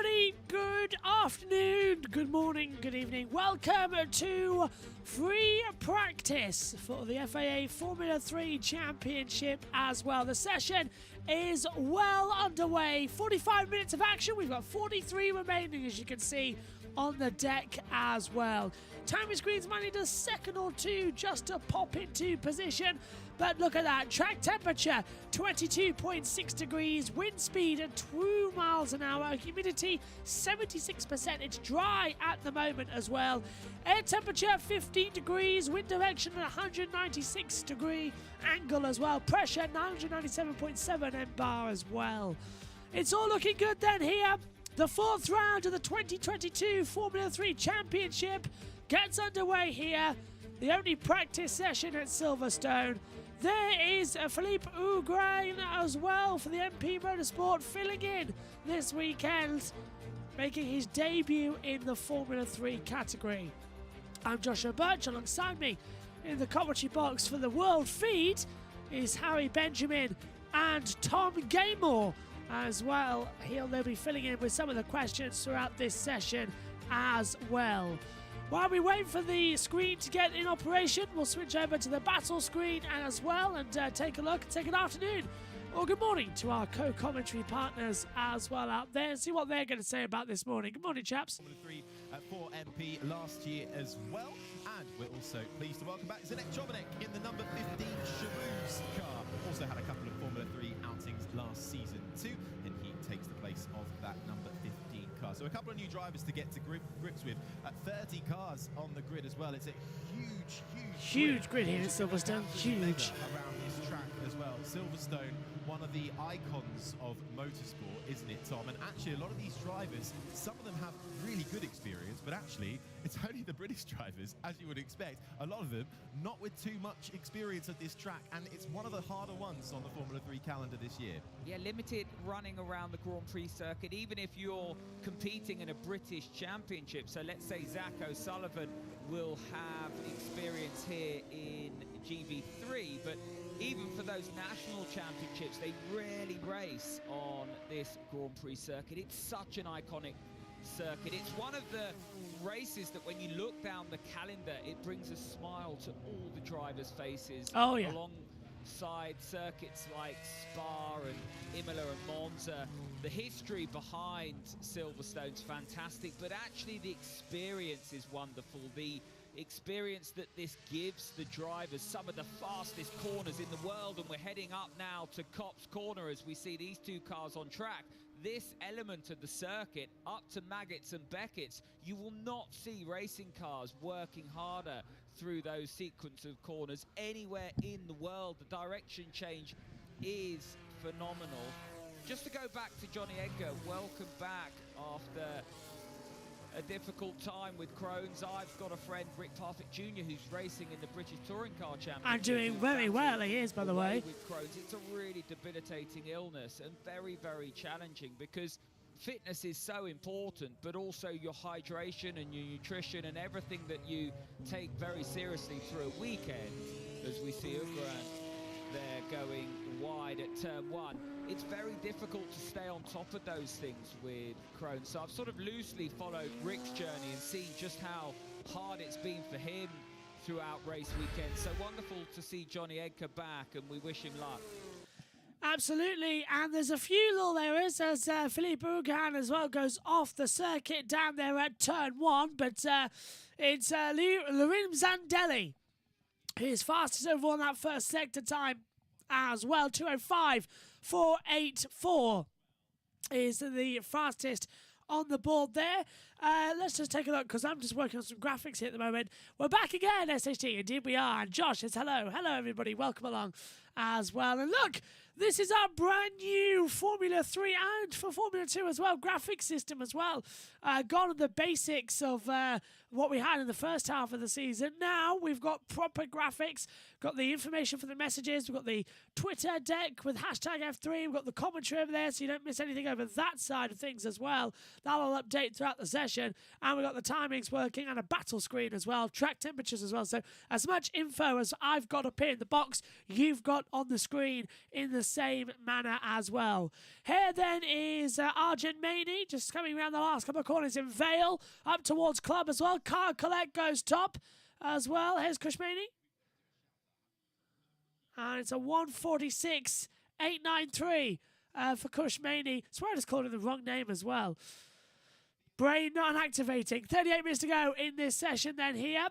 everybody. Good afternoon, good morning, good evening. Welcome to free practice for the FIA Formula 3 Championship as well. The session is well underway. 45 minutes of action. We've got 43 remaining, as you can see on the deck as well. Timing screens might need a second or two just to pop into position, but look at that. Track temperature 22.6 degrees, wind speed at 2 miles an hour, humidity 76%. It's dry at the moment as well. Air temperature 15 degrees, wind direction at 196 degree angle as well. Pressure 997.7 mbar as well. It's all looking good then here. The fourth round of the 2022 Formula 3 Championship gets underway here. The only practice session at Silverstone. There is Philippe Augrain as well for the MP Motorsport filling in this weekend, making his debut in the Formula 3 category. I'm Joshua Birch. Alongside me in the commentary box for the World Feed is Harry Benjamin and Tom Gaymore as well. They'll be filling in with some of the questions throughout this session as well. While we wait for the screen to get in operation, we'll switch over to the battle screen as well and take a look and say good afternoon or good morning to our co-commentary partners as well out there and see what they're going to say about this morning. Good morning, chaps. Formula 3 for MP last year as well. And we're also pleased to welcome back Zdeněk Chovanec in the number 15 Chabouz car. Also had a couple of Formula 3 outings last season too, and he takes the place of that number 15 car. So a couple of new drivers to get to grips with. 30 cars on the grid as well. It's a huge grid here in Silverstone. Huge. Around this track as well. Silverstone, one of the icons of motorsport, isn't it, Tom? And actually, a lot of these drivers, some of them have really good experience, but actually, it's only the British drivers, as you would expect. A lot of them not with too much experience at this track, and it's one of the harder ones on the Formula 3 calendar this year. Yeah, limited running around the Grand Prix circuit, even if you're competing in a British championship. So let's say Zach O'Sullivan will have experience here in GV3, but even for those national championships, they rarely race on this Grand Prix circuit. It's such an iconic circuit. It's one of the races that when you look down the calendar, it brings a smile to all the drivers' faces. Oh, yeah. Alongside circuits like Spa and Imola and Monza. The history behind Silverstone's fantastic, but actually the experience is wonderful. The experience that this gives the drivers, some of the fastest corners in the world, and we're heading up now to Copse Corner as we see these two cars on track. This element of the circuit up to Maggots and Beckett's, you will not see racing cars working harder through those sequence of corners anywhere in the world. The direction change is phenomenal. Just to go back to Johnny Edgar, welcome back after a difficult time with Crohn's. I've got a friend, Rick Parfitt Jr., who's racing in the British Touring Car Championship. And doing very well, he is, by the way. With Crohn's, it's a really debilitating illness and very, very challenging because fitness is so important, but also your hydration and your nutrition and everything that you take very seriously through a weekend, as we see Augrain there going wide at turn one. It's very difficult to stay on top of those things with Crohn's. So I've sort of loosely followed Rick's journey and seen just how hard it's been for him throughout race weekend. So wonderful to see Johnny Edgar back, and we wish him luck. Absolutely, and there's a few little errors as Philippe Augrain as well goes off the circuit down there at turn one, but it's Lorin Zandelli who's fastest overall in that first sector time as well. 2:05.484 is the fastest on the board there. Let's just take a look because I'm just working on some graphics here at the moment. We're back again, SHT. Indeed we are. And Josh says hello. Hello, everybody. Welcome along as well. And look, this is our brand new Formula 3 and for Formula 2 as well, graphics system as well. Gone on the basics of what we had in the first half of the season. Now we've got proper graphics, got the information for the messages, we've got the Twitter deck with hashtag F3, we've got the commentary over there so you don't miss anything over that side of things as well. That'll update throughout the session. And we've got the timings working and a battle screen as well, track temperatures as well. So as much info as I've got up here in the box, you've got on the screen in the same manner as well. Here then is Argent Maney, just coming around the last couple of corners in Vale, up towards Club as well. Car Collect goes top as well. Here's Kush Maney. And it's a 1:46.893 for Kush Maney. I swear I just called him the wrong name as well. Brain not activating. 38 minutes to go in this session then here.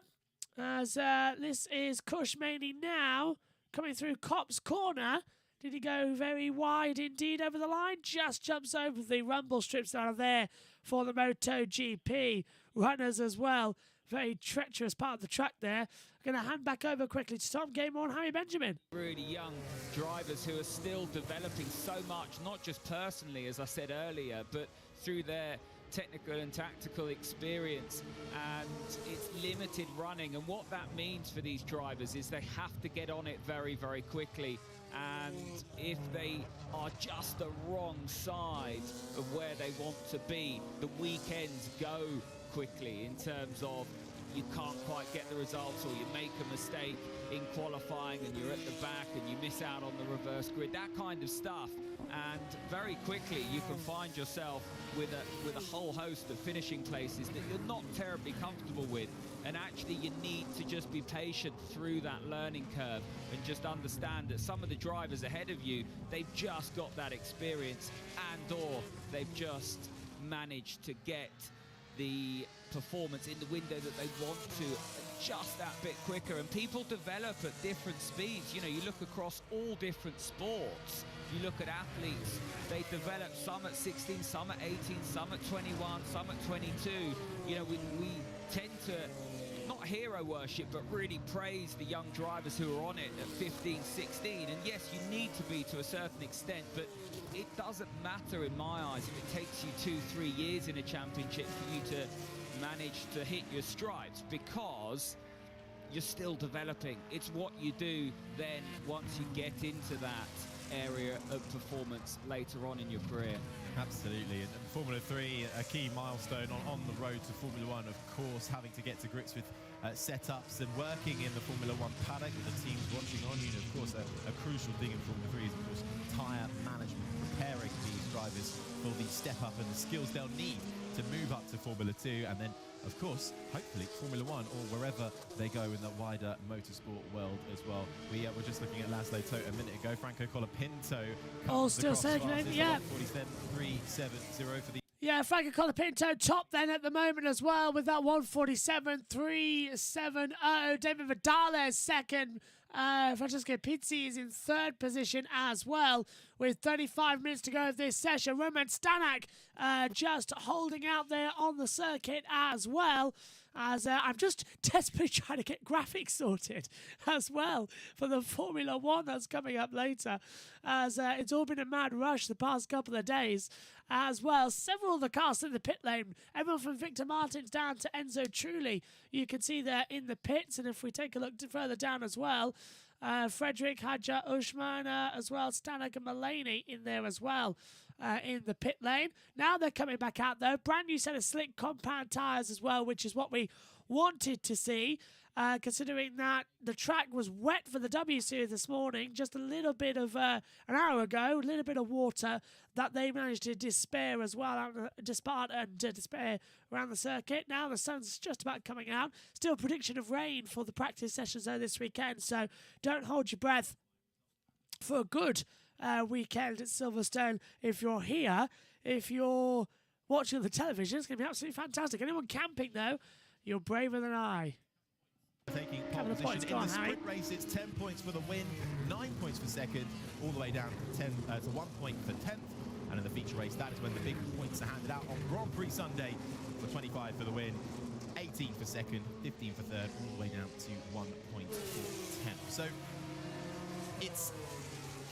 As this is Kush Maney now coming through Cop's corner. Did he go very wide indeed over the line? Just jumps over the rumble strips out of there for the MotoGP runners as well. Very treacherous part of the track there. Going to hand back over quickly to Tom Gamer and Harry Benjamin. Really young drivers who are still developing so much, not just personally, as I said earlier, but through their technical and tactical experience, and it's limited running. And what that means for these drivers is they have to get on it very, very quickly. And if they are just the wrong side of where they want to be, the weekends go quickly in terms of you can't quite get the results, or you make a mistake in qualifying and you're at the back and you miss out on the reverse grid, that kind of stuff. And very quickly you can find yourself with a whole host of finishing places that you're not terribly comfortable with. And actually you need to just be patient through that learning curve and just understand that some of the drivers ahead of you, they've just got that experience, and or they've just managed to get the performance in the window that they want to just that bit quicker. And people develop at different speeds. You know, you look across all different sports, you look at athletes, they develop, some at 16, some at 18, some at 21, some at 22. You know, we tend to not hero worship, but really praise the young drivers who are on it at 15, 16. And yes, you need to be to a certain extent, but it doesn't matter in my eyes if it takes you 2-3 years in a championship for you to manage to hit your strides, because you're still developing. It's what you do then once you get into that area of performance later on in your career. Absolutely, and Formula 3, a key milestone on the road to Formula 1, of course, having to get to grips with setups and working in the Formula 1 paddock with the teams watching on you. And of course, a crucial thing in Formula 3 is, of course, tyre management, preparing these drivers for the step up and the skills they'll need to move up to Formula 2, and then, of course, hopefully Formula 1 or wherever they go in the wider motorsport world as well. We were just looking at Laszlo Toth a minute ago. Franco Colapinto All still circulating, yeah. 1:47.370 for the... Yeah, Franco Colapinto top then at the moment as well with that 1:47.370. David Vidales second. Francesco Pizzi is in third position as well with 35 minutes to go of this session. Roman Stanek just holding out there on the circuit as well, as I'm just desperately trying to get graphics sorted as well for the Formula 1 that's coming up later, as it's all been a mad rush the past couple of days as well. Several of the cars in the pit lane, everyone from Victor Martins down to Enzo Trulli, you can see there in the pits. And if we take a look further down as well, Frederick, Hadja, Ushman, as well, Stanek and Mulaney in there as well in the pit lane. Now they're coming back out though. Brand new set of slick compound tyres as well, which is what we wanted to see, considering that the track was wet for the W Series this morning. Just a little bit of, an hour ago, a little bit of water that they managed to despair as well, despair around the circuit. Now the sun's just about coming out. Still prediction of rain for the practice sessions though this weekend, so don't hold your breath for a good weekend at Silverstone if you're here. If you're watching the television, it's going to be absolutely fantastic. Anyone camping though, you're braver than I. Taking pole position in the sprint race, it's 10 points for the win, 9 points for second, all the way down to 1 point for 10th. And in the feature race, that is when the big points are handed out on Grand Prix Sunday. For 25 for the win, 18 for second, 15 for third, all the way down to 1 point for 10th. So it's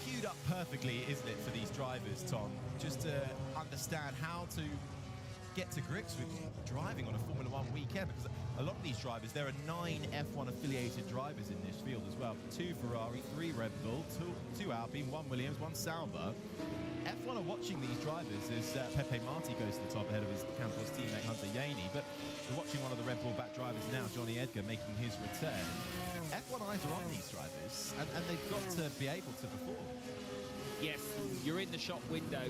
queued up perfectly, isn't it, for these drivers, Tom? Just to understand how to get to grips with driving on a Formula 1 weekend, because a lot of these drivers, there are 9 F1 affiliated drivers in this field as well. 2 Ferrari, 3 Red Bull, 2 Alpine, 1 Williams, 1 Sauber. F1 are watching these drivers as Pepe Marti goes to the top ahead of his Campos teammate Hunter Yaney, but we're watching one of the Red Bull back drivers now, Johnny Edgar, making his return. F1 eyes are on these drivers, and they've got to be able to perform. yes, you're in the shop window,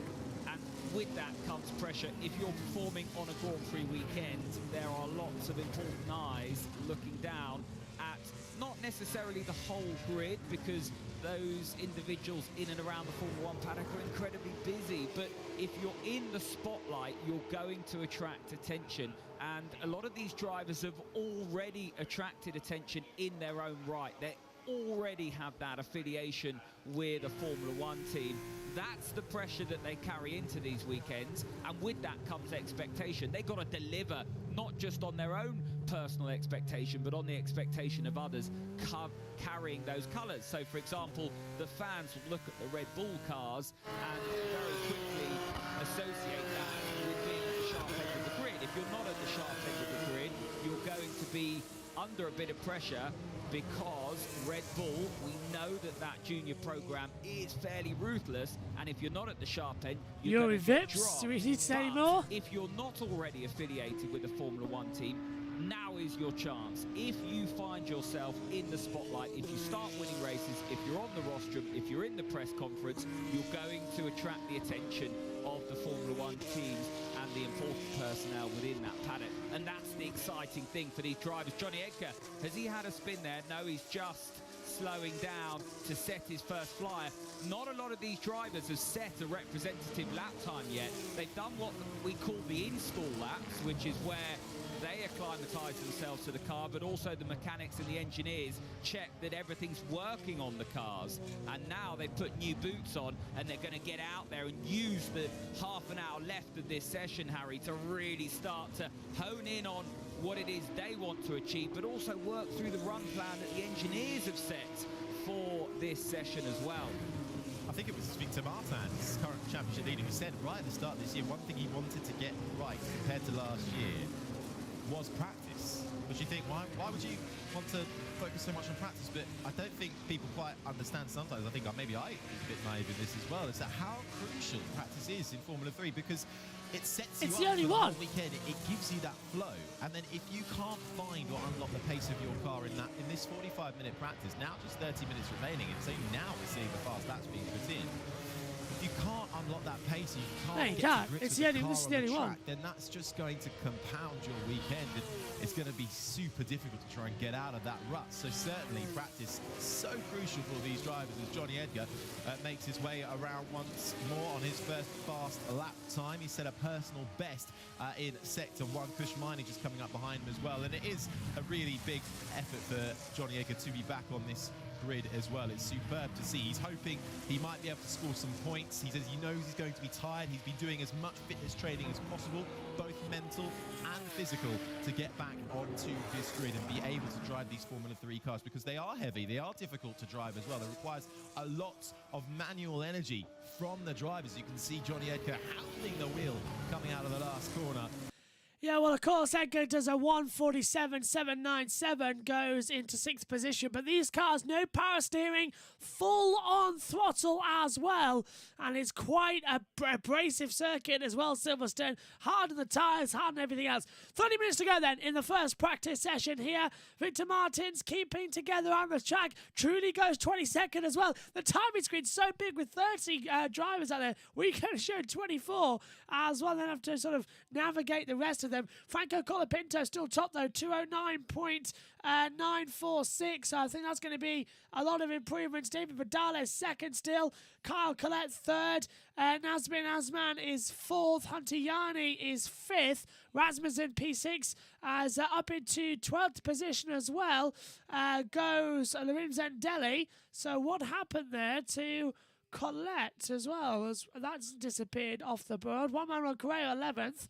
and with that comes pressure. If you're performing on a Grand Prix weekend, there are lots of important eyes looking down at not necessarily the whole grid, because those individuals in and around the Formula 1 paddock are incredibly busy, but if you're in the spotlight, you're going to attract attention, and a lot of these drivers have already attracted attention in their own right. They already have that affiliation with a Formula 1 team. That's the pressure that they carry into these weekends, and with that comes expectation. They've got to deliver, not just on their own personal expectation, but on the expectation of others carrying those colours. So, for example, the fans will look at the Red Bull cars and very quickly associate that with being at the sharp end of the grid. If you're not at the sharp end of the grid, you're going to be under a bit of pressure, because Red Bull, we know that junior program is fairly ruthless, and if you're not at the sharp end, you're Yuri going to Vips, drop. do we need to say any But more? if you're not already affiliated with a Formula 1 team, now is your chance. If you find yourself in the spotlight, if you start winning races, if you're on the rostrum, if you're in the press conference, you're going to attract the attention of the Formula 1 teams and the important personnel within that paddock. And that's the exciting thing for these drivers. Johnny Edgar, has he had a spin there? No, he's just slowing down to set his first flyer. Not a lot of these drivers have set a representative lap time yet. They've done what we call the install laps, which is where they acclimatise themselves to the car, but also the mechanics and the engineers check that everything's working on the cars. And now they put new boots on, and they're going to get out there and use the half an hour left of this session, Harry, to really start to hone in on what it is they want to achieve, but also work through the run plan that the engineers have set for this session as well. I think it was Victor Martins, current championship leader, who said right at the start of this year, one thing he wanted to get right compared to last year was practice. Which you think, why would you want to focus so much on practice? But I don't think people quite understand sometimes. I think maybe I was a bit naive in this as well. It's that how crucial practice is in Formula 3, because it sets you It's up the only for one. the weekend. It gives you that flow, and then if you can't find or unlock the pace of your car in this 45-minute practice, now just 30 minutes remaining, it's only now we're seeing the fast laps being put in. If you can't unlock that pace, you No, can't you get can't. to grips It's with the the only- car this is on the the only one. track, then that's just going to compound your weekend, and it's going to be super difficult to try and get out of that rut. So certainly practice so crucial for these drivers, as Johnny Edgar makes his way around once more on his first fast lap time. He set a personal best in Sector 1. Kush Mining just coming up behind him as well, and it is a really big effort for Johnny Edgar to be back on this grid as well. It's superb to see. He's hoping he might be able to score some points. He says he knows he's going to be tired. He's been doing as much fitness training as possible, both mental and physical, to get back onto this grid and be able to drive these Formula 3 cars, because they are heavy, they are difficult to drive as well. It requires a lot of manual energy from the drivers. You can see Johnny Edgar hounding the wheel coming out of the last corner. Yeah, well, of course, Edgar does a 1:47.797, goes into 6th position, but these cars, no power steering, full on throttle as well, and it's quite a abrasive circuit as well, Silverstone. Hard on the tyres, hard on everything else. 30 minutes to go then in the first practice session here. Victor Martins keeping together on the track. Truly goes 22nd as well. The timing screen's so big with 30 drivers out there. We can show 24 as well, then have to sort of navigate the rest of them. Franco Colapinto still top though, 209.946. So I think that's going to be a lot of improvements. David Vidales second still. Kyle Collette third. Nazmin Azman is fourth. Hunter Yani is fifth. Rasmussen P6 as up into 12th position as well. Goes Lorin Zendelli. So what happened there to Collette as well? That's disappeared off the board. Juan Manuel Correa 11th.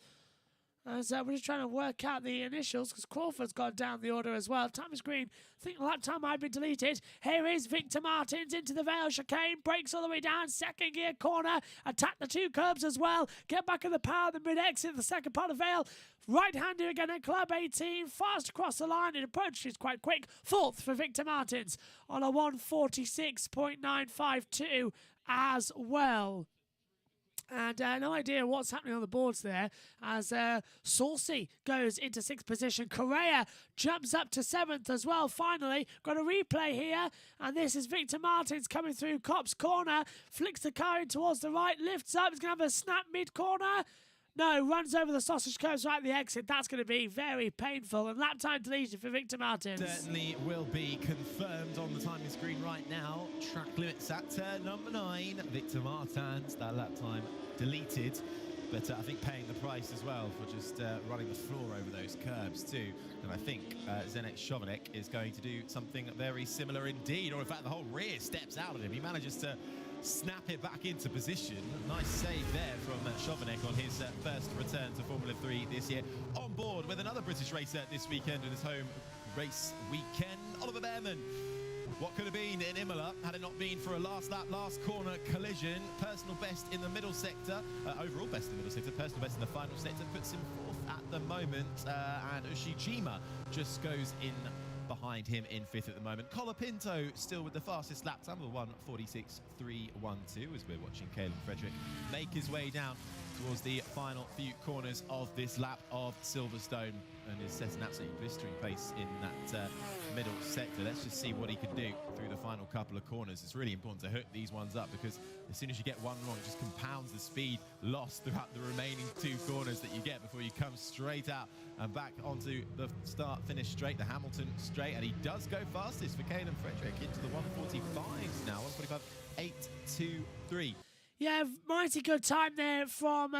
So we're just trying to work out the initials, because Crawford's gone down the order as well. Time screen, I think lap time might be deleted. Here is Victor Martins into the Vale chicane, breaks all the way down, second gear corner, attack the two curbs as well, get back in the power, the mid-exit, the second part of Vale. Right-hander again at Club 18, fast across the line, it approaches quite quick. Fourth for Victor Martins on a 1:46.952 as well. And no idea what's happening on the boards there as Saucy goes into 6th position. Correa jumps up to 7th as well. Finally, got a replay here. And this is Victor Martins coming through Copse corner. Flicks the car in towards the right. Lifts up. He's going to have a snap mid-corner. No, runs over the sausage curves right at the exit. That's going to be very painful. And lap time deleted for Victor Martins. Certainly will be confirmed on the timing screen right now. Track limits at turn number 9. Victor Martins, that lap time deleted. But I think paying the price as well for just running the floor over those curbs too. And I think Zdeněk Chovanec is going to do something very similar indeed. Or in fact, the whole rear steps out of him. He manages to snap it back into position. Nice save there from Chovanec on his first return to Formula 3 this year. On board with another British racer this weekend in his home race weekend, Oliver Bearman. What could have been in Imola had it not been for a last lap, last corner collision. Personal best in the middle sector, overall best in the middle sector, personal best in the final sector, puts him 4th at the moment, and Ushijima just goes in behind him in 5th at the moment. Colapinto still with the fastest lap time of 1:46.312 as we're watching Caleb Frederick make his way down towards the final few corners of this lap of Silverstone, and is set an absolutely blistering pace in that middle sector. Let's just see what he can do through the final couple of corners. It's really important to hook these ones up, because as soon as you get one wrong, it just compounds the speed lost throughout the remaining 2 corners that you get before you come straight out and back onto the start-finish straight, the Hamilton straight. And he does go fastest for Caleb Frederick into the 1:45s now, 1:45.823. Yeah, mighty good time there from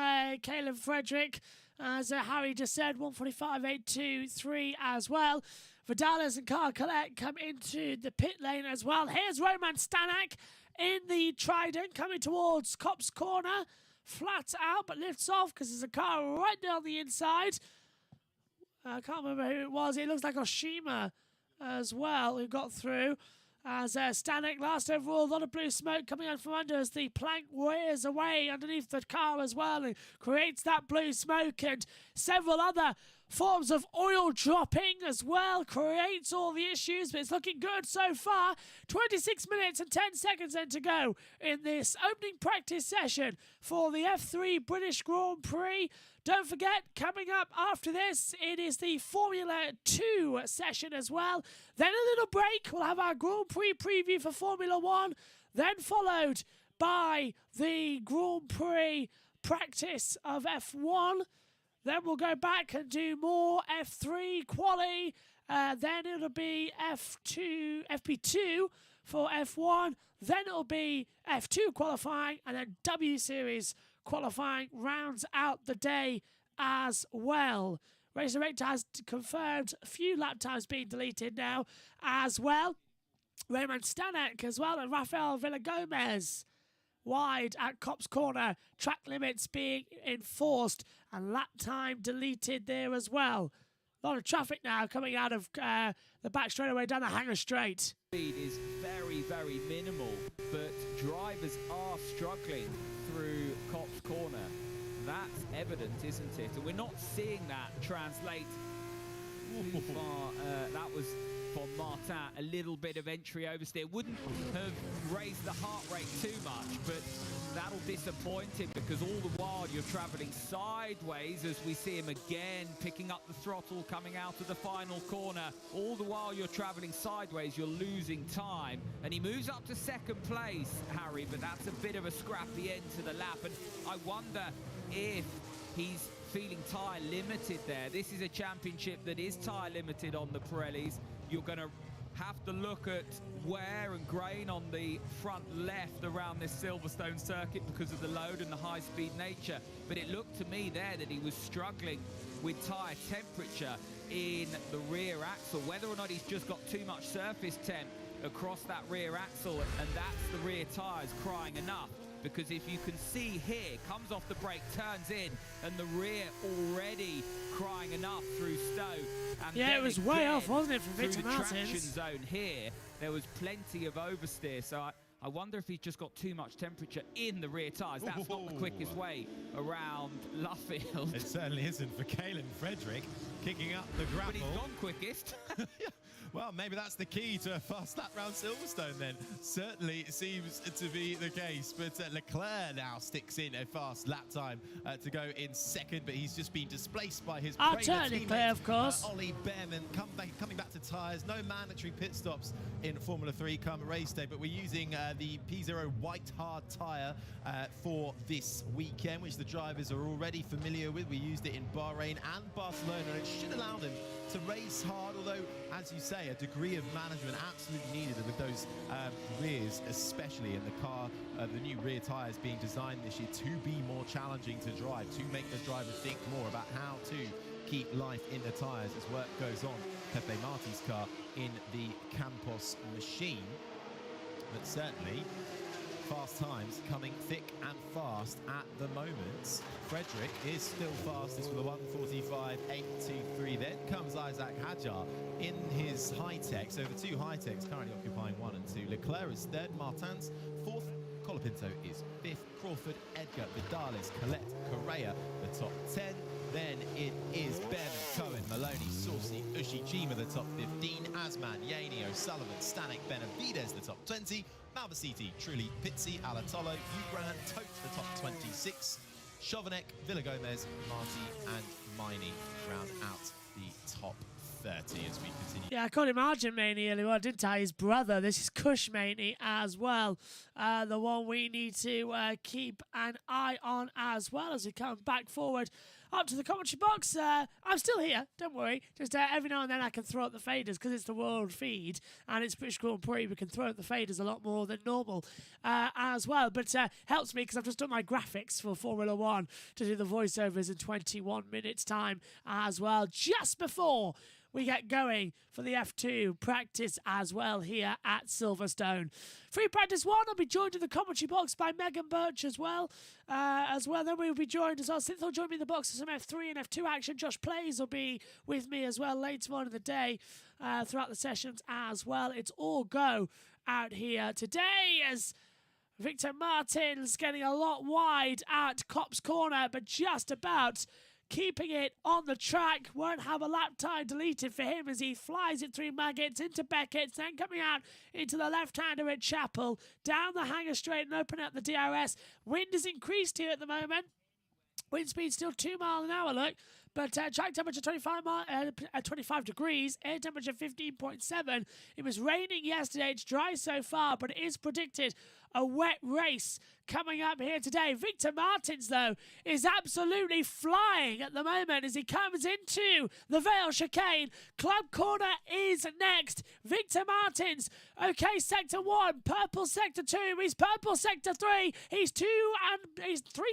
Caleb Frederick. As Harry just said, 1:45.823 as well. Vidalis and Carl Collette come into the pit lane as well. Here's Roman Stanek in the Trident coming towards Copse corner. Flat out, but lifts off because there's a car right down the inside. I can't remember who it was. It looks like Oshima as well who got through. As Stanek last overall, a lot of blue smoke coming out from under as the plank wears away underneath the car as well and creates that blue smoke, and several other forms of oil dropping as well creates all the issues, but it's looking good so far. 26 minutes and 10 seconds then to go in this opening practice session for the F3 British Grand Prix. Don't forget, coming up after this, it is the Formula 2 session as well. Then a little break. We'll have our Grand Prix preview for Formula 1, then followed by the Grand Prix practice of F1. Then we'll go back and do more F3 quali. Then it'll be FP2 for F1. Then it'll be F2 qualifying, and then W Series qualifying rounds out the day as well. Racer Rector has confirmed a few lap times being deleted now as well. Raymond Stanek as well, and Rafael Villagomez wide at Copse corner. Track limits being enforced and lap time deleted there as well. A lot of traffic now coming out of the back straightaway down the Hangar Straight. Speed is very, very minimal, but drivers are struggling through Copse corner. That's evident, isn't it? And we're not seeing that translate too far. That was for Martin, a little bit of entry oversteer. Wouldn't have raised the heart rate too much, but that'll disappoint him, because all the while you're travelling sideways, as we see him again picking up the throttle coming out of the final corner. All the while you're travelling sideways, you're losing time, and he moves up to 2nd place, Harry, but that's a bit of a scrappy end to the lap, and I wonder if he's feeling tyre limited there. This is a championship that is tyre limited on the Pirellis. You're going to have to look at wear and grain on the front left around this Silverstone circuit because of the load and the high-speed nature. But it looked to me there that he was struggling with tyre temperature in the rear axle. Whether or not he's just got too much surface temp across that rear axle, and that's the rear tyres crying enough. Because if you can see here, comes off the brake, turns in, and the rear already crying enough through Stowe. And yeah, it was way off, wasn't it, from Victor Martins? Martins? Through the traction zone here, there was plenty of oversteer. So I wonder if he's just got too much temperature in the rear tyres. That's not the quickest way around Luffield. It certainly isn't for Kalen Frederick, kicking up the grapple. But he's gone quickest. Yeah. Well, maybe that's the key to a fast lap round Silverstone then. Certainly seems to be the case. But Leclerc now sticks in a fast lap time to go in second, but he's just been displaced by his teammate, of course. Ollie Behrman coming back to tyres. No mandatory pit stops in Formula 3 come race day, but we're using the P0 white hard tyre for this weekend, which the drivers are already familiar with. We used it in Bahrain and Barcelona, and it should allow them to race hard, although, as you say, a degree of management absolutely needed with those rears, especially in the car, the new rear tyres being designed this year to be more challenging to drive, to make the drivers think more about how to keep life in the tyres as work goes on. Pepe Marti's car in the Campos machine, but certainly fast times coming thick and fast at the moment. Frederick is still fastest with a 1:45.823. Then comes Isaac Hadjar in his high-tech. So the two high-techs currently occupying 1 and 2. Leclerc is third, Martins fourth, Colapinto is fifth, Crawford, Edgar, Vidales, Colette, Correa, the top 10. Then it is Behrman, Cohen, Maloney, Saucy, Ushijima, the top 15. Asman, Yaney, O'Sullivan, Stanek, Benavides, the top 20. Malvasiti, Trulli, Pizzi, Alatolo, Ugran, Tote, the top 26. Chauvenet, Villagomez, Marti, and Miney round out the top 30 as we continue. Yeah, I called him Argent Maney earlier on, didn't I? His brother. This is Kush Maney as well. The one we need to keep an eye on as well as he comes back forward up to the commentary box. I'm still here, don't worry. Just every now and then I can throw up the faders because it's the world feed and it's British Grand Prix. We can throw up the faders a lot more than normal as well. But helps me because I've just done my graphics for Formula 1 to do the voiceovers in 21 minutes time as well, just before we get going for the F2 practice as well here at Silverstone. Free practice 1, I'll be joined in the commentary box by Megan Birch as well. Then we'll be joined as well. Synth will join me in the box for some F3 and F2 action. Josh Plays will be with me as well later on in the day throughout the sessions as well. It's all go out here today as Victor Martins getting a lot wide at Copse Corner, but just about keeping it on the track. Won't have a lap time deleted for him as he flies it through Maggots into Beckett's, then coming out into the left-hander at Chapel, down the hanger straight and open up the DRS. Wind is increased here at the moment. Wind speed still 2 miles an hour, look. But track temperature 25 degrees, air temperature 15.7. It was raining yesterday. It's dry so far, but it is predicted a wet race coming up here today. Victor Martins, though, is absolutely flying at the moment as he comes into the Vale chicane. Club Corner is next. Victor Martins, okay, sector 1, purple sector 2, he's purple sector 3. He's 3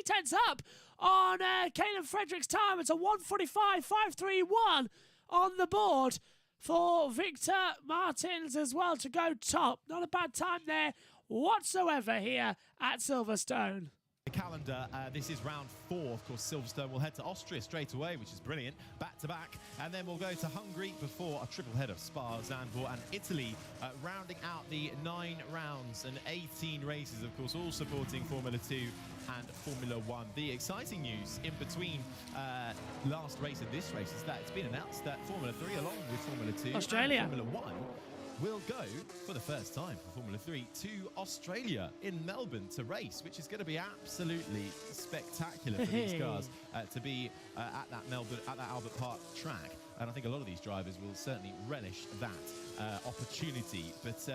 tenths up on Kalen Frederick's time. It's a 1:45.531 on the board for Victor Martins as well to go top. Not a bad time there whatsoever here at Silverstone. The calendar, this is round 4. Of course, Silverstone will head to Austria straight away, which is brilliant, back to back, and then we'll go to Hungary before a triple head of Spa, Zandvoort and Italy, rounding out the 9 rounds and 18 races, of course, all supporting Formula 2 and Formula 1. The exciting news in between last race and this race is that it's been announced that Formula 3, along with Formula 2 Australia and Formula 1, will go for the first time for Formula 3 to Australia in Melbourne to race, which is going to be absolutely spectacular for these cars to be at that Albert Park track. And I think a lot of these drivers will certainly relish that opportunity. But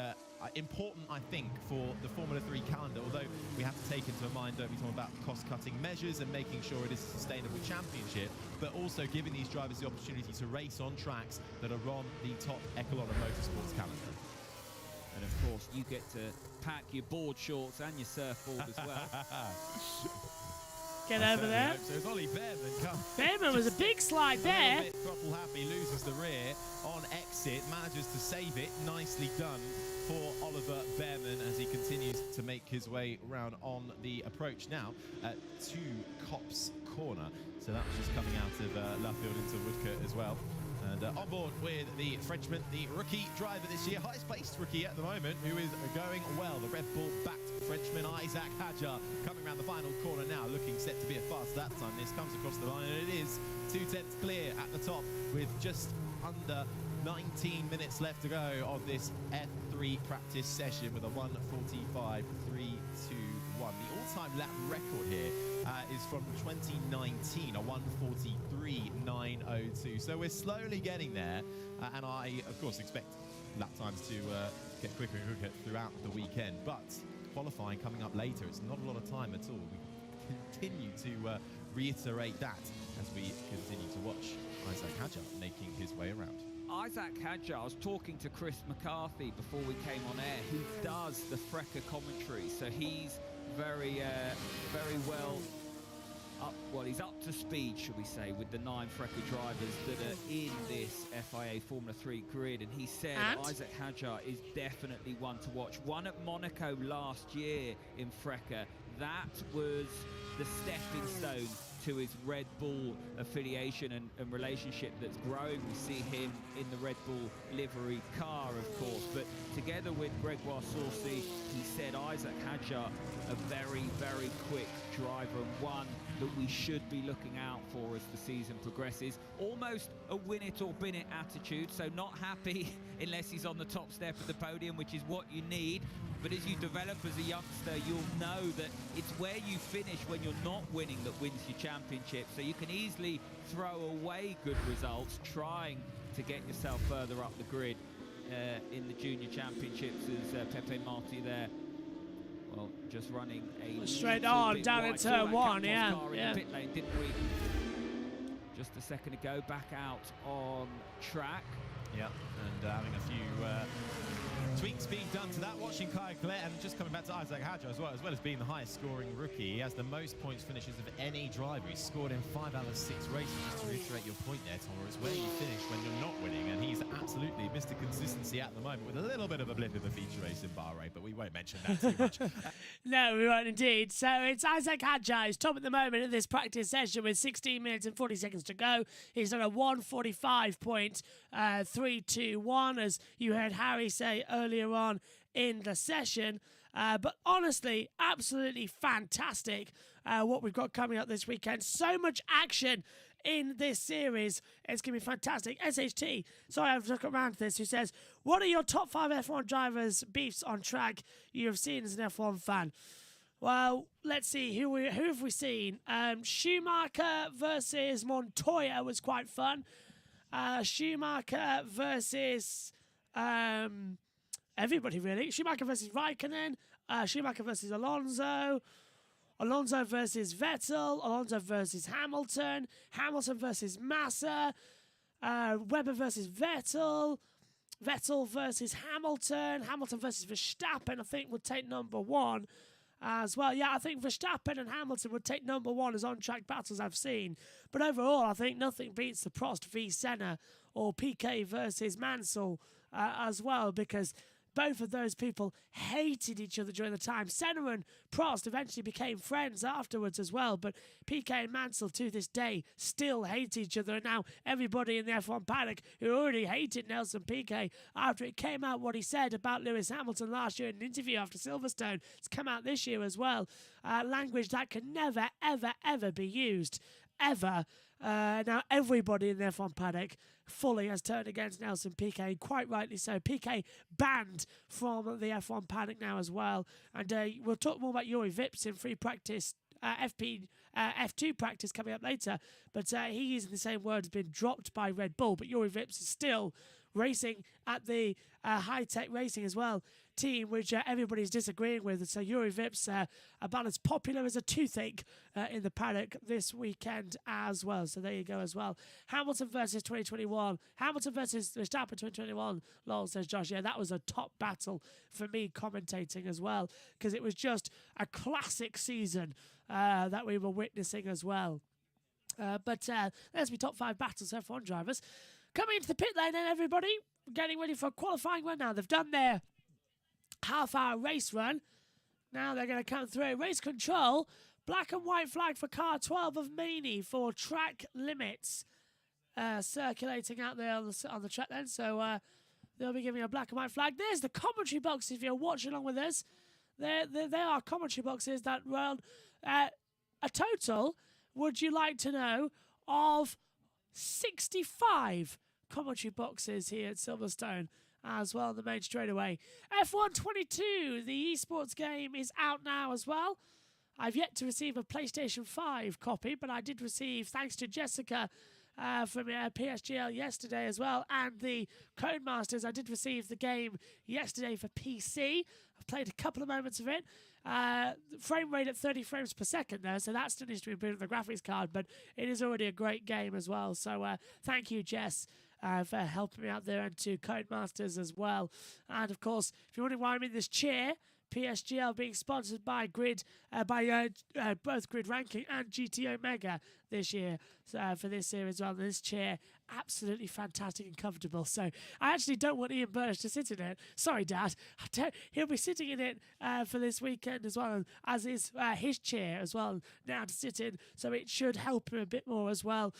important, I think, for the Formula 3 calendar, although we have to take into mind, don't we, talking about cost-cutting measures and making sure it is a sustainable championship, but also giving these drivers the opportunity to race on tracks that are on the top Echelon of Motorsports calendar. And of course, you get to pack your board shorts and your surfboard as well. Get over there. So it's Ollie Behrman. Behrman was a big slide there. A bit throttle happy, loses the rear on exit, manages to save it. Nicely done for Oliver Behrman as he continues to make his way round on the approach now to Copse Corner. So that was just coming out of Luffield into Woodcote as well. And on board with the Frenchman, the rookie driver this year, highest placed rookie at the moment, who is going well. The Red Bull-backed Frenchman, Isaac Hadjar, coming around the final corner now, looking set to be a fast lap time. This comes across the line, and it is 2/10 clear at the top with just under 19 minutes left to go of this F3 practice session with a 1:45.321. The all-time lap record here is from 2019, a 1:43.902. So we're slowly getting there, and I, of course, expect lap times to get quicker and quicker throughout the weekend. But qualifying coming up later, it's not a lot of time at all. We continue to reiterate that as we continue to watch Isaac Hadjar making his way around. Isaac Hadjar, I was talking to Chris McCarthy before we came on air, who does the FRECA commentary, so he's very well up, he's up to speed, should we say, with the 9 FRECA drivers that are in this FIA Formula 3 grid, and he said Isaac Hadjar is definitely one to watch. Won at Monaco last year in FRECA. That was the stepping stone to his Red Bull affiliation and relationship that's growing. We see him in the Red Bull livery car, of course, but together with Gregoire Saucy, he said Isaac Hadjar, a very, very quick driver, and one that we should be looking out for as the season progresses. Almost a win it or bin it attitude, so not happy unless he's on the top step of the podium, which is what you need. But as you develop as a youngster, you'll know that it's where you finish when you're not winning that wins your championship. So you can easily throw away good results trying to get yourself further up the grid in the junior championships, as Pepe Marti there, well, just running a straight on down in turn 1, yeah. In the pit lane, didn't we? Just a second ago, back out on track. Yeah, and having a few tweaks being done to that. Watching Kaya Colette, and just coming back to Isaac Hadjar as well as being the highest scoring rookie. He has the most points finishes of any driver. He's scored in 5 out of 6 races. Just to reiterate your point there, Tom, it's where you finish when you're not winning, and he's absolutely Mr. Consistency at the moment, with a little bit of a blip in the feature race in Bahrain, but we won't mention that too much. No, we won't indeed. So it's Isaac Hadjar who's top at the moment in this practice session with 16 minutes and 40 seconds to go. He's done a 1:45.321, as you heard Harry say earlier on in the session. But honestly, absolutely fantastic what we've got coming up this weekend. So much action in this series. It's going to be fantastic. SHT, sorry, I've just got around to this, who says, what are your top 5 F1 drivers' beefs on track you have seen as an F1 fan? Well, let's see. Who have we seen? Schumacher versus Montoya was quite fun. Schumacher versus everybody, really. Schumacher versus Raikkonen. Schumacher versus Alonso. Alonso versus Vettel. Alonso versus Hamilton. Hamilton versus Massa. Webber versus Vettel. Vettel versus Hamilton. Hamilton versus Verstappen, I think, would take number 1 as well. Yeah, I think Verstappen and Hamilton would take number 1 as on-track battles I've seen. But overall, I think nothing beats the Prost v Senna or Piquet versus Mansell as well, because both of those people hated each other during the time. Senna and Prost eventually became friends afterwards as well, but Piquet and Mansell to this day still hate each other. And now everybody in the F1 paddock who already hated Nelson Piquet after it came out what he said about Lewis Hamilton last year in an interview after Silverstone, it's come out this year as well. Language that can never, ever, ever be used. Ever. Now everybody in the F1 paddock fully has turned against Nelson Piquet, quite rightly so. Piquet banned from the F1 paddock now as well. And we'll talk more about Juri Vips in free practice, F2 practice coming up later. But he, using the same words, been dropped by Red Bull. But Juri Vips is still racing at the High-Tech Racing as well team, which everybody's disagreeing with. So Juri Vips about as popular as a toothache in the paddock this weekend as well. So there you go as well. Hamilton versus 2021. Hamilton versus Verstappen 2021. Lol, says Josh. Yeah, that was a top battle for me commentating as well, because it was just a classic season that we were witnessing as well. But there's my top 5 battles for F1 drivers. Coming into the pit lane then, everybody. Getting ready for a qualifying run now. They've done their half-hour race run. Now they're going to come through. Race control. Black and white flag for car 12 of Maney for track limits. circulating out there on the track then. So they'll be giving a black and white flag. There's the commentary box if you're watching along with us. There are commentary boxes that run a total, would you like to know, of 65 commentary boxes here at Silverstone as well on the main straightaway. F1 22, the esports game, is out now as well. I've yet to receive a PlayStation 5 copy, but I did receive, thanks to Jessica from PSGL yesterday as well, and the Codemasters, I did receive the game yesterday for PC. I've played a couple of moments of it. Frame rate at 30 frames per second though, so that still needs to be improved on the graphics card, but it is already a great game as well. So thank you, Jess, for helping me out there, and to Codemasters as well. And of course, if you're wondering why I'm in this chair, PSGL being sponsored by both Grid Ranking and GT Omega this year for this series. Well, this chair, absolutely fantastic and comfortable. So I actually don't want Ian Burnish to sit in it. Sorry, Dad. He'll be sitting in it for this weekend as well, as is his chair as well now to sit in. So it should help him a bit more as well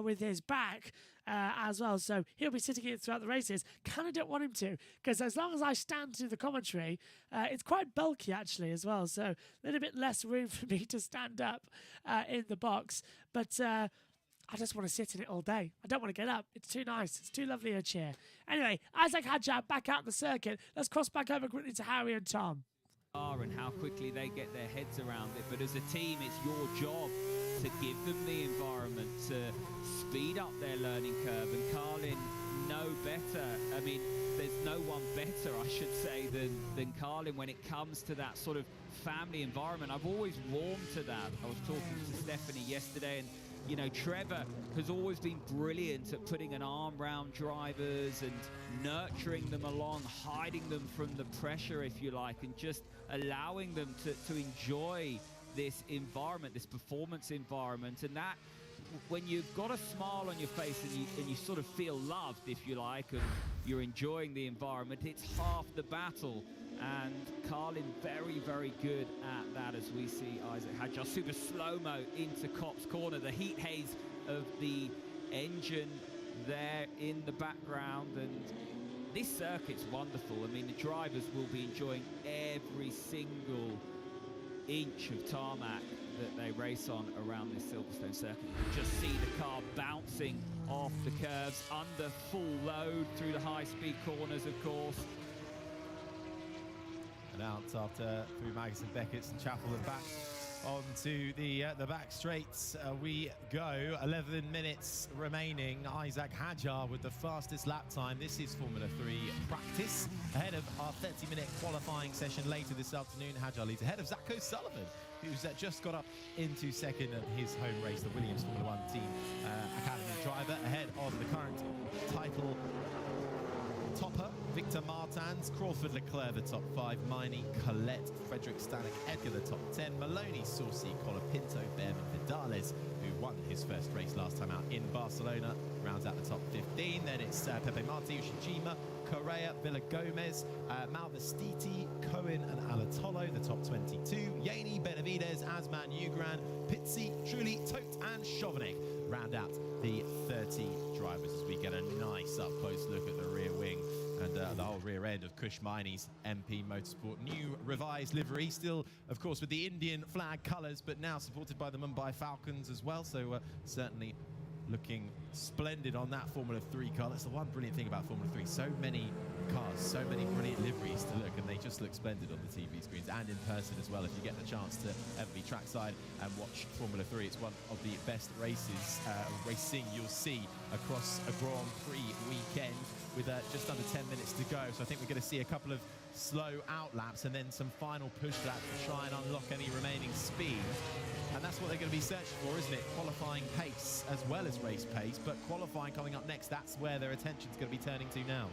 with his back. As well, so he'll be sitting in throughout the races. Kind of don't want him to, because as long as I stand to the commentary, it's quite bulky actually as well, so a little bit less room for me to stand up in the box, but I just want to sit in it all day. I don't want to get up. It's too nice. It's too lovely a chair. Anyway, Isaac Hadjar back out the circuit. Let's cross back over quickly to Harry and Tom. And how quickly they get their heads around it, but as a team it's your job to give them the environment to speed up their learning curve, and Carlin know better. I mean, there's no one better, I should say, than Carlin when it comes to that sort of family environment. I've always warmed to that. I was talking to Stephanie yesterday, and you know, Trevor has always been brilliant at putting an arm round drivers and nurturing them along, hiding them from the pressure, if you like, and just allowing them to enjoy this environment, this performance environment. And that, when you've got a smile on your face and you sort of feel loved, if you like, and you're enjoying the environment, it's half the battle. And Carlin very, very good at that, as we see Isaac Hadjar super slow-mo into Copse Corner, the heat haze of the engine there in the background. And this circuit's wonderful. I mean, the drivers will be enjoying every single inch of tarmac that they race on around this Silverstone circuit. You can just see the car bouncing off the curves under full load through the high-speed corners, of course. And out after through Magnussen, Beckett's and Chapel and back onto the back straights we go. 11 minutes remaining. Isaac Hadjar with the fastest lap time. This is Formula 3 practice ahead of our 30-minute qualifying session later this afternoon. Hadjar leads ahead of Zach O'Sullivan, who's just got up into second at his home race, the Williams Formula 1 team academy driver, ahead of the current title topper, Victor Martins. Crawford Leclerc, the top 5, Miney, Colette, Frederick Stanek, Edgar, the top 10, Maloney, Saucy, Colapinto, Behrman, Vidales, who won his first race last time out in Barcelona, rounds out the top 15. Then it's Pepe Marti, Ushijima, Correa, Villagomez, Malvestiti, Cohen and Alatolo, the top 22. Yaney, Benavides, Asman, Ugran, Pizzi, Trulli, Todt and Chauvenet round out the 30 drivers as we get a nice up-close look at the rear wing and the whole rear end of Kush Miney's MP Motorsport. New revised livery, still, of course, with the Indian flag colours, but now supported by the Mumbai Falcons as well, so certainly looking splendid on that Formula 3 car. That's the one brilliant thing about Formula 3. So many cars, so many brilliant liveries to look, and they just look splendid on the TV screens and in person as well. If you get the chance to ever be trackside and watch Formula 3, it's one of the best races, racing you'll see across a Grand Prix weekend with just under 10 minutes to go. So I think we're going to see a couple of slow out laps and then some final push laps to try and unlock any remaining speed. And that's what they're going to be searching for, isn't it? Qualifying pace as well as race pace, but qualifying coming up next, that's where their attention's going to be turning to now.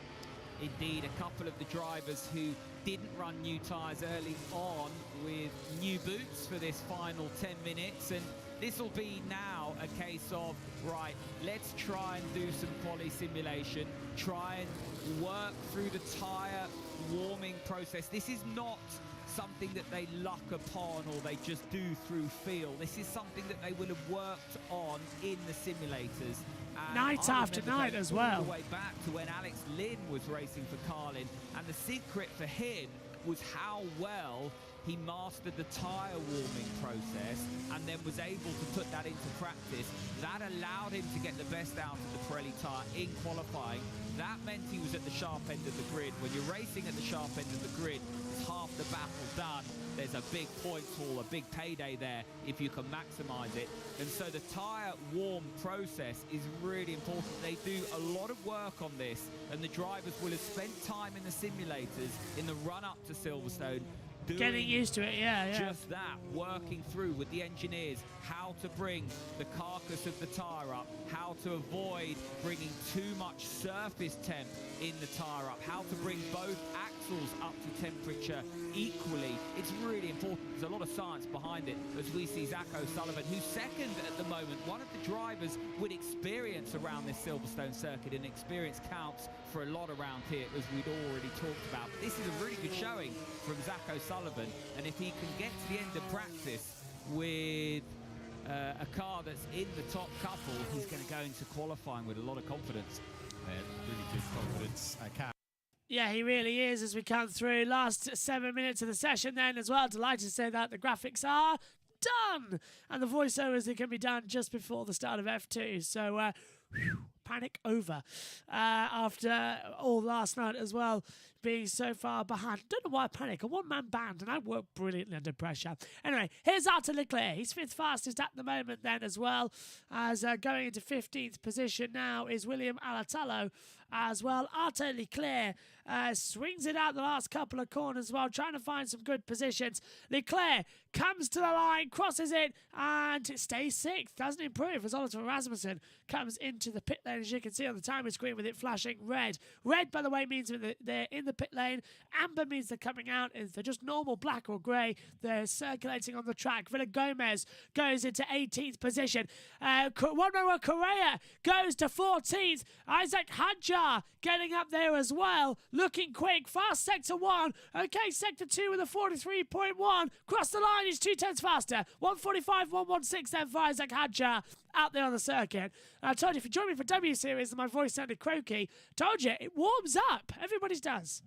Indeed, a couple of the drivers who didn't run new tyres early on with new boots for this final 10 minutes, and this will be now a case of, right, let's try and do some quali simulation, try and work through the tyre warming process. This is not something that they luck upon or they just do through feel. This is something that they will have worked on in the simulators. And Night I after remember night going as all well. the way back to when Alex Lynn was racing for Carlin, and the secret for him was how well he mastered the tyre warming process and then was able to put that into practice. That allowed him to get the best out of the Pirelli tyre in qualifying. That meant he was at the sharp end of the grid. When you're racing at the sharp end of the grid, it's half the battle done. There's a big points haul, a big payday there if you can maximise it. And so the tyre warm process is really important. They do a lot of work on this, and the drivers will have spent time in the simulators in the run-up to Silverstone Getting used to it, yeah. just that, working through with the engineers how to bring the carcass of the tyre up, how to avoid bringing too much surface temp in the tyre up, how to bring both axles up to temperature equally. It's really important. There's a lot of science behind it, as we see Zach O'Sullivan, who's second at the moment, one of the drivers with experience around this Silverstone circuit, and experience counts for a lot around here, as we'd already talked about. This is a really good showing from Zach O'Sullivan, and if he can get to the end of practice with a car that's in the top couple, he's going to go into qualifying with a lot of confidence. Really good confidence. Yeah, he really is as we come through. Last 7 minutes of the session then as well. Delighted to say that the graphics are done. And the voiceovers, they can be done just before the start of F2. So, panic over after all last night as well, being so far behind. Don't know why I panic. A one-man band, and I work brilliantly under pressure. Anyway, here's Arthur Leclerc. He's fifth fastest at the moment then as well, as going into 15th position now is William Alatallo as well. Arthur Leclerc swings it out the last couple of corners while trying to find some good positions. Leclerc comes to the line, crosses it, and it stays sixth. Doesn't improve as Oliver Rasmussen comes into the pit lane, as you can see on the timer screen with it flashing red. Red, by the way, means that they're in the pit lane. Amber means they're coming out. If they're just normal black or grey, they're circulating on the track. Villa Gomez goes into 18th position. Juan Manuel Correa goes to 14th. Isaac Hadjar getting up there as well. Looking quick. Fast sector 1. Okay, sector 2 with a 43.1. Cross the line, he's 2/10 faster. 145, 116 then for Isaac Hadjar out there on the circuit. And I told you, if you join me for W Series and my voice sounded croaky, told you, it warms up. Everybody's does.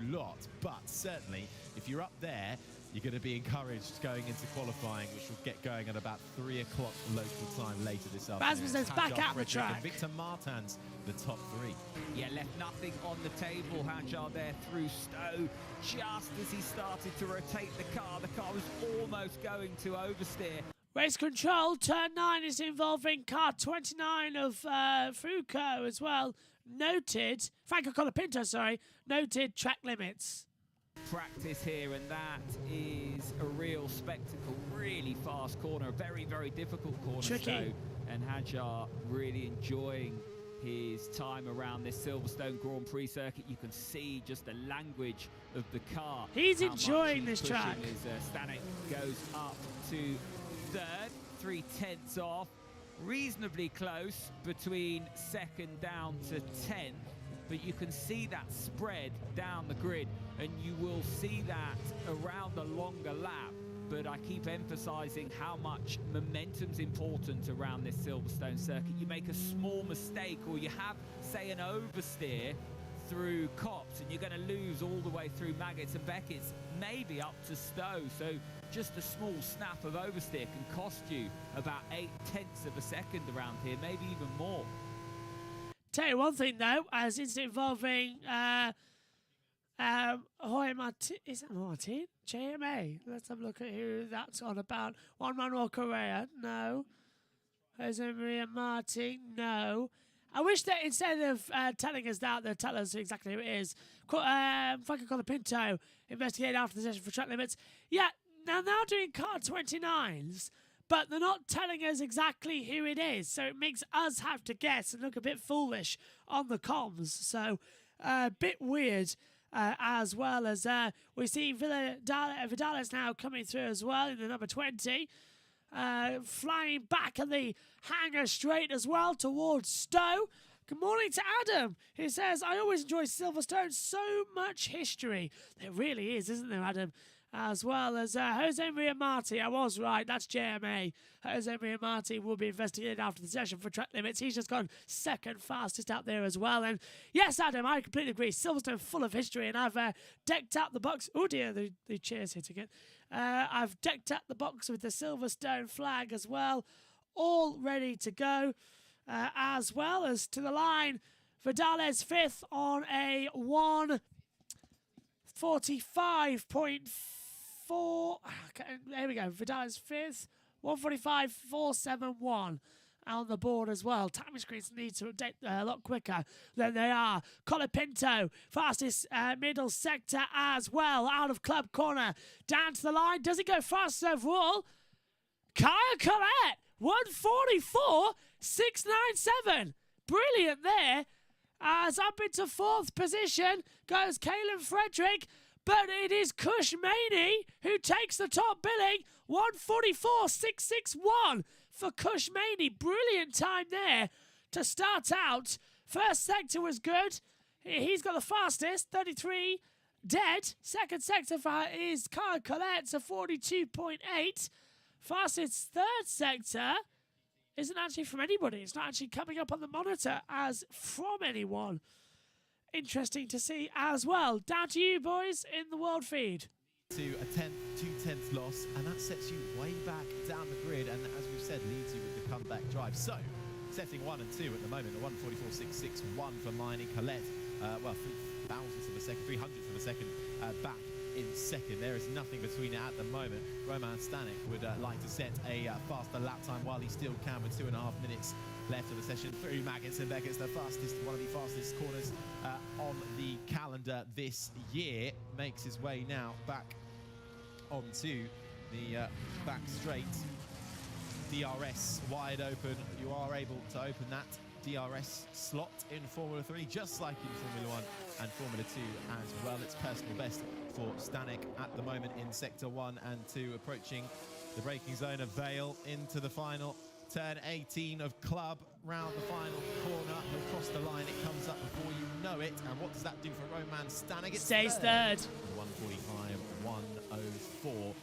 Lot, but certainly if you're up there, you're going to be encouraged going into qualifying, which will get going at about 3 o'clock local time later this afternoon. Rasmussen's back at the track. Victor Martins, the top 3. Yeah, left nothing on the table. Hadjar there through Stowe. Just as he started to rotate the car was almost going to oversteer. Race control, turn 9 is involving car 29 of Foucault as well. Noted, Franco Colapinto, sorry, noted track limits. Practice here, and that is a real spectacle. Really fast corner, a very, very difficult corner. Tricky. Stowe, and Hadjar really enjoying his time around this Silverstone Grand Prix circuit. You can see just the language of the car. He's how much enjoying he's this track. As Stanek goes up to third, 3/10 off. Reasonably close between second down to 10th, but you can see that spread down the grid, and you will see that around the longer lap. But I keep emphasizing how much momentum's important around this Silverstone circuit. You make a small mistake, or you have, say, an oversteer through Copse, and you're going to lose all the way through Maggots and Beckett's, maybe up to Stowe. So just a small snap of oversteer can cost you about 8/10 of a second around here, maybe even more. Tell you one thing though, as it's involving Jorge Martin, is it Martin? JMA. Let's have a look at who that's on about. Juan Manuel Correa, no. Jose Maria Martin, no. I wish that instead of telling us that, they'd tell us exactly who it is. Franco Colapinto investigated after the session for track limits. Yeah, now they're doing car 29s, but they're not telling us exactly who it is, so it makes us have to guess and look a bit foolish on the comms. So a bit weird, as well as we see Vidales now coming through as well in the number 20. Flying back at the hangar straight as well towards Stowe. Good morning to Adam. He says, I always enjoy Silverstone. So much history. There really is, isn't there, Adam? as well as Jose Maria Marti. I was right, that's JMA. Jose Maria Marti will be investigated after the session for track limits. He's just gone second fastest out there as well. And yes, Adam, I completely agree. Silverstone full of history, and I've decked out the box. Oh dear, the chair's hitting it. I've decked out the box with the Silverstone flag as well, all ready to go. As well as to the line, Vidales fifth on a 1:45.4. There we go. Vidales fifth, 1:45.471 on the board as well. Timing screens need to update a lot quicker than they are. Colapinto, fastest middle sector as well, out of club corner. Down to the line. Does it go fast overall? Kaya Collette, 1:44.697. Brilliant there. As up into fourth position goes Kaelin Frederick, but it is Kush Maney who takes the top billing. 1:44.661 for Kush Maney. Brilliant time there to start out. First sector was good. He's got the fastest, 33 dead. Second sector is Kaya Collette, so 42.8. Fastest third sector isn't actually from anybody. It's not actually coming up on the monitor as from anyone. Interesting to see as well. Down to you, boys, in the world feed. To a 2/10 loss, and that sets you way back down the grid, and as we've said, leads you with the comeback drive. So, setting 1 and 2 at the moment, a 1:44.661 for Maini Collette. Well, 3,000ths of a second, 300ths of a second back in second. There is nothing between it at the moment. Roman Stanek would like to set a faster lap time while he still can, with 2.5 minutes left of the session. Through Maggots and Beckett's the fastest, one of the fastest corners on the calendar this year. Makes his way now back onto the back straight. DRS wide open. You are able to open that DRS slot in Formula 3, just like in Formula 1 and Formula 2 as well. It's personal best for Stanek at the moment in Sector 1 and 2, approaching the braking zone of Vale into the final turn 18 of Club, round the final corner. He'll cross the line, it comes up before you know it. And what does that do for Roman Stanek? It stays third. 1:45.104.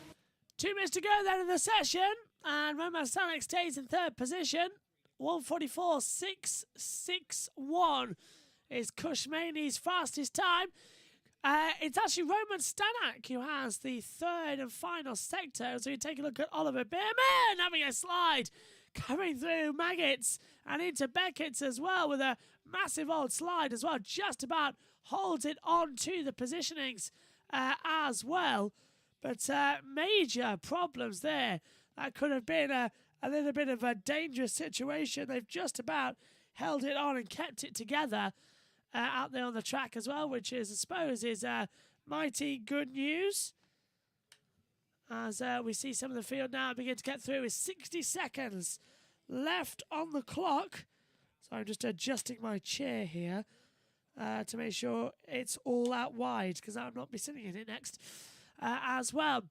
2 minutes to go then in the session, and Roman Stanek stays in third position. 1:44.661 is Kush Maney's fastest time. It's actually Roman Stanek who has the third and final sector. So you take a look at Oliver Beerman having a slide coming through Maggots and into Beckett's as well, with a massive old slide as well. Just about holds it on to the positionings as well. But major problems there. That could have been a little bit of a dangerous situation. They've just about held it on and kept it together out there on the track as well, which is, I suppose, is mighty good news. As we see some of the field now begin to get through with 60 seconds left on the clock. So I'm just adjusting my chair here to make sure it's all out wide, because I'll not be sitting in it next as well.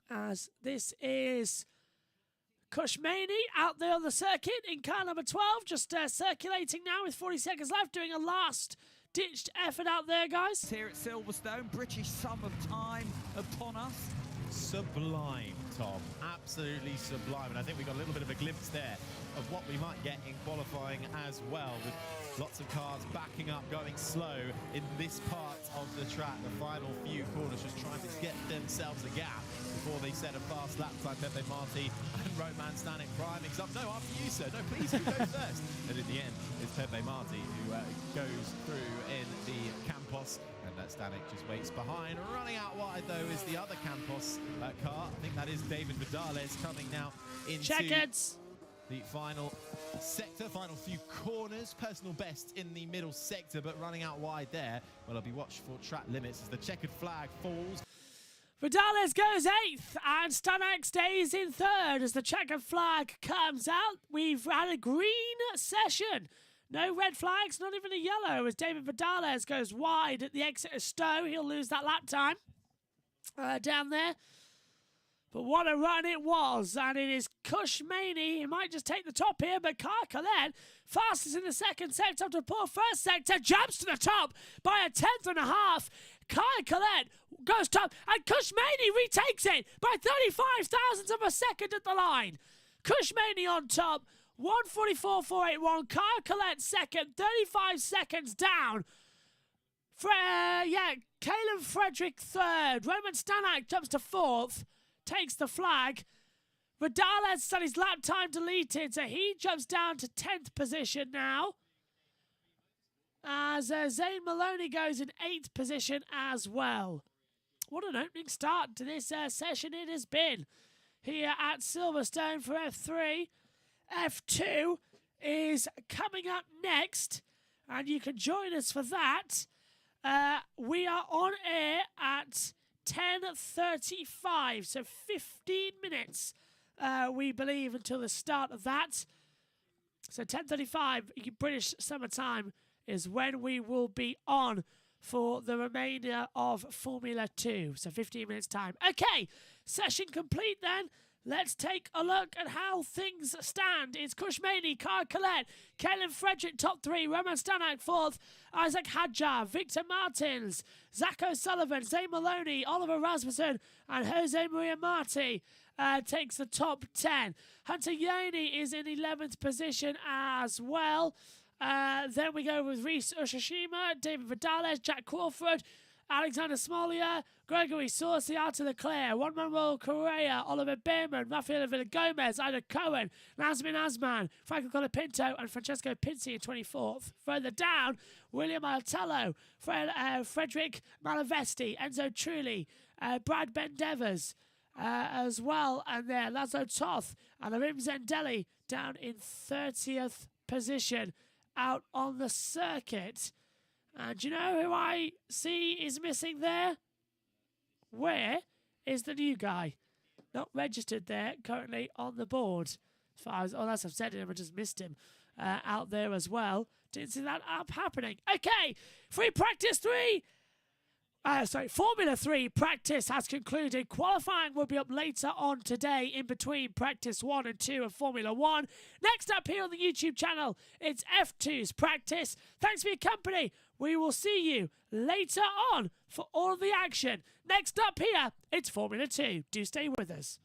As this is Kush Maney out there on the circuit in car number 12, just circulating now with 40 seconds left, doing a last-ditched effort out there, guys. Here at Silverstone, British summertime upon us. Sublime, Tom. Absolutely sublime. And I think we got a little bit of a glimpse there of what we might get in qualifying as well, with lots of cars backing up, going slow in this part of the track. The final few corners just trying to get themselves a gap before they set a fast lap time. Pepe Marti and Roman Stanek priming up. No, after you, sir. No, please, you go first. And in the end, it's Pepe Marti who goes through in the Campos. And Stanek just waits behind. Running out wide, though, is the other Campos car. I think that is David Vidales coming now into Checkers. The final sector, final few corners. Personal best in the middle sector, but running out wide there. Well, I'll be watched for track limits as the checkered flag falls. Vidales goes 8th and Stanek stays in 3rd as the checkered flag comes out. We've had a green session. No red flags, not even a yellow, as David Vidales goes wide at the exit of Stowe. He'll lose that lap time down there. But what a run it was, and it is Kush Maney. He might just take the top here, but Kaya Collette, fastest in the second sector up to poor first sector, jumps to the top by a 10th and a half. Kaya Colette goes top, and Kushmani retakes it by 35 thousandths of a second at the line. Kushmani on top, 1:44.481. Kaya Colette second, 35 seconds down. Caleb Frederick third. Roman Stanak jumps to fourth, takes the flag. Radales had his lap time deleted, so he jumps down to 10th position now. As Zane Maloney goes in 8th position as well. What an opening start to this session it has been here at Silverstone for F3. F2 is coming up next, and you can join us for that. We are on air at 10:35, so 15 minutes, we believe, until the start of that. So 10:35 British Summer Time is when we will be on for the remainder of Formula 2. So 15 minutes time. Okay, session complete then. Let's take a look at how things stand. It's Kushmani, Kaya Colette, Kaelin Frederick top 3, Roman Stanak 4th, Isaac Hadjar, Victor Martins, Zach O'Sullivan, Zane Maloney, Oliver Rasmussen, and Jose Maria Marti takes the top 10. Hunter Yoni is in 11th position as well. Then we go with Reese Ushishima, David Vidales, Jack Crawford, Alexander Smolia, Gregory Saucy, Arthur Leclerc, Juan Manuel Correa, Oliver Behrman, Rafael Villa-Gomez, Ida Cohen, Nazmin Asman, Franco Colapinto, and Francesco Pinzi in 24th. Further down, William Altello, Frederick Malavesti, Enzo Trulli, Brad Bendevers as well, and there Lazo Toth and Arim Zendelli down in 30th position out on the circuit. And do you know who I see is missing there? Where is the new guy? Not registered there, currently on the board. As far as, unless I've said him, I just missed him out there as well. Didn't see that up happening. Okay, Formula 3 practice has concluded. Qualifying will be up later on today in between practice 1 and 2 of Formula 1. Next up here on the YouTube channel, it's F2's practice. Thanks for your company. We will see you later on for all of the action. Next up here, it's Formula 2. Do stay with us.